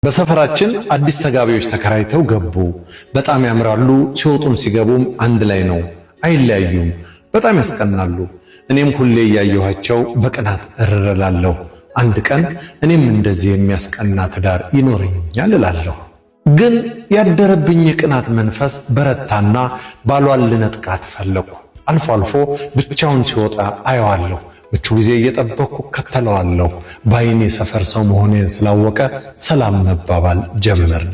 በሰፈራችን አዲስ ተጋቢዎች ተከራይተው ገቡ። በጣም ያምራሉ። ሲወጡም ሲገቡም አንድ ላይ ነው፣ አይለያዩም። በጣም ያስቀናሉ። እኔም ሁሌ እያየኋቸው በቅናት እረላለሁ። አንድ ቀን እኔም እንደዚህ የሚያስቀና ትዳር ይኖረኛል እላለሁ። ግን ያደረብኝ የቅናት መንፈስ በረታና ባሏን ልነጥቃት ፈለኩ። አልፎ አልፎ ብቻውን ሲወጣ አየዋለሁ። ምቹ ጊዜ እየጠበቅኩ ከተለዋለሁ። በዓይኔ ሰፈር ሰው መሆኔን ስላወቀ ሰላም መባባል ጀመርን።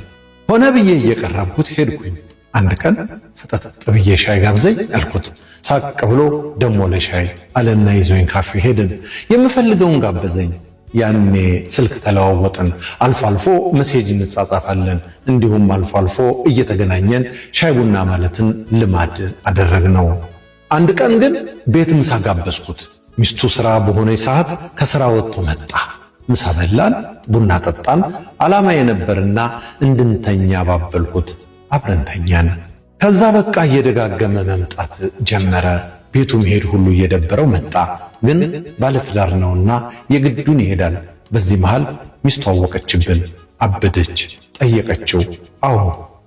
ሆነ ብዬ እየቀረብኩት ሄድኩኝ። አንድ ቀን ፍጠጥ ብዬ ሻይ ጋብዘኝ አልኩት። ሳቅ ብሎ ደሞ ለሻይ አለና ይዞኝ ካፌ ሄድን። የምፈልገውን ጋበዘኝ። ያኔ ስልክ ተለዋወጥን። አልፎ አልፎ ሜሴጅ እንጻጻፋለን። እንዲሁም አልፎ አልፎ እየተገናኘን ሻይ ቡና ማለትን ልማድ አደረግነው። አንድ ቀን ግን ቤት ምሳ ጋበዝኩት። ሚስቱ ሥራ በሆነች ሰዓት ከሥራ ወጥቶ መጣ። ምሳ በላን፣ ቡና ጠጣን። ዓላማ የነበርና እንድንተኛ ባበልኩት። አብረን ተኛን። ከዛ በቃ እየደጋገመ መምጣት ጀመረ። ቤቱ መሄድ ሁሉ እየደበረው መጣ። ግን ባለትዳር ነውና የግዱን ይሄዳል። በዚህ መሃል ሚስቱ አወቀችብን። አበደች። ጠየቀችው። አዎ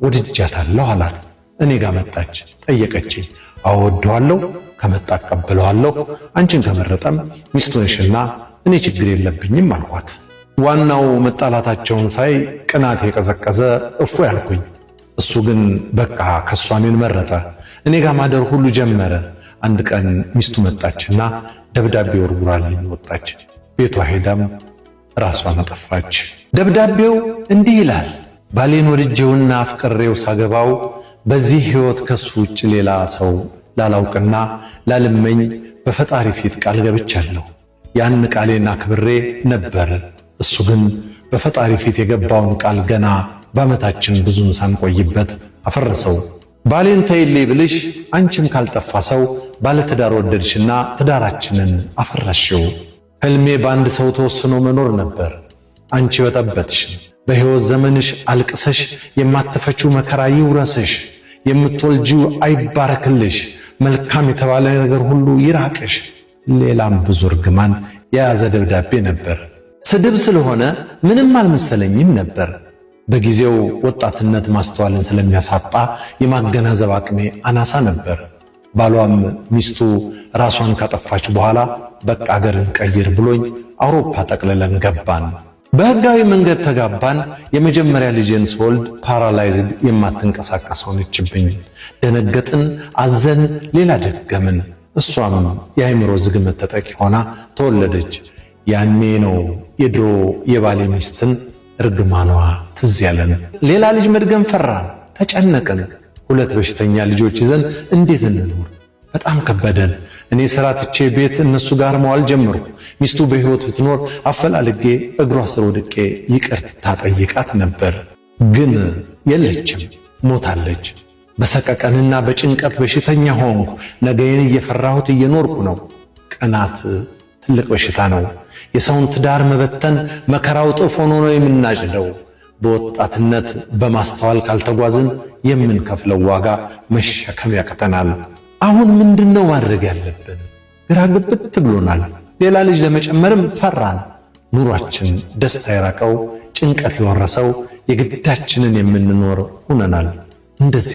ወድጃታለሁ አላት። እኔ ጋር መጣች። ጠየቀችኝ። አዎ ወደዋለሁ፣ ከመጣ አቀበለዋለሁ፣ አንቺን ከመረጠም ሚስቱ ነሽና እኔ ችግር የለብኝም አልኳት። ዋናው መጣላታቸውን ሳይ ቅናት የቀዘቀዘ እፎ ያልኩኝ። እሱ ግን በቃ ከሷ እኔን መረጠ። እኔ ጋር ማደር ሁሉ ጀመረ። አንድ ቀን ሚስቱ መጣችና ደብዳቤ ወርውራልኝ ወጣች። ቤቷ ሄዳም ራሷን አጠፋች። ደብዳቤው እንዲህ ይላል። ባሌን ወድጄውና አፍቅሬው ሳገባው በዚህ ሕይወት ከሱ ውጭ ሌላ ሰው ላላውቅና ላልመኝ በፈጣሪ ፊት ቃል ገብቻለሁ። ያን ቃሌን አክብሬ ነበር። እሱ ግን በፈጣሪ ፊት የገባውን ቃል ገና በዓመታችን ብዙም ሳንቆይበት አፈረሰው። ባሌን ተይልኝ ብልሽ አንቺም ካልጠፋ ሰው ባለትዳር ወደድሽና ትዳራችንን አፈረሽው። ሕልሜ በአንድ ሰው ተወስኖ መኖር ነበር። አንቺ በጠበጥሽ። በሕይወት ዘመንሽ አልቅሰሽ የማትፈችው መከራ ይውረስሽ። የምትወልጂው አይባረክልሽ። መልካም የተባለ ነገር ሁሉ ይራቅሽ። ሌላም ብዙ እርግማን የያዘ ደብዳቤ ነበር። ስድብ ስለሆነ ምንም አልመሰለኝም ነበር። በጊዜው ወጣትነት ማስተዋልን ስለሚያሳጣ የማገናዘብ አቅሜ አናሳ ነበር። ባሏም ሚስቱ ራሷን ካጠፋች በኋላ በቃ አገርን ቀይር ብሎኝ አውሮፓ ጠቅልለን ገባን። በሕጋዊ መንገድ ተጋባን። የመጀመሪያ ልጄን ስወልድ ፓራላይዝድ የማትንቀሳቀስ ሆነችብኝ። ደነገጥን፣ አዘን፣ ሌላ ደገምን። እሷም የአእምሮ ዝግመት ተጠቂ ሆና ተወለደች። ያኔ ነው የድሮ የባሌ ሚስትን እርግማኗ ትዝ ያለን። ሌላ ልጅ መድገም ፈራን፣ ተጨነቅን። 2 በሽተኛ ልጆች ይዘን እንዴት እንኖር? በጣም ከበደን። እኔ ሥራ ትቼ ቤት እነሱ ጋር መዋል ጀመርኩ። ሚስቱ በሕይወት ብትኖር አፈላልጌ እግሯ ስር ወድቄ ይቅርታ ጠይቃት ነበር። ግን የለችም፣ ሞታለች። በሰቀቀንና በጭንቀት በሽተኛ ሆንኩ። ነገዬን እየፈራሁት እየኖርኩ ነው። ቅናት ትልቅ በሽታ ነው። የሰውን ትዳር መበተን መከራው እጥፍ ሆኖ ነው የምናጭደው። በወጣትነት በማስተዋል ካልተጓዝን የምንከፍለው ዋጋ መሸከም ያቅተናል። አሁን ምንድነው ማድረግ ያለብን? ግራ ግብት ብሎናል። ሌላ ልጅ ለመጨመርም ፈራን። ኑሯችን ደስታ የራቀው ጭንቀት የወረሰው የግዳችንን የምንኖር ሆነናል። እንደዚህ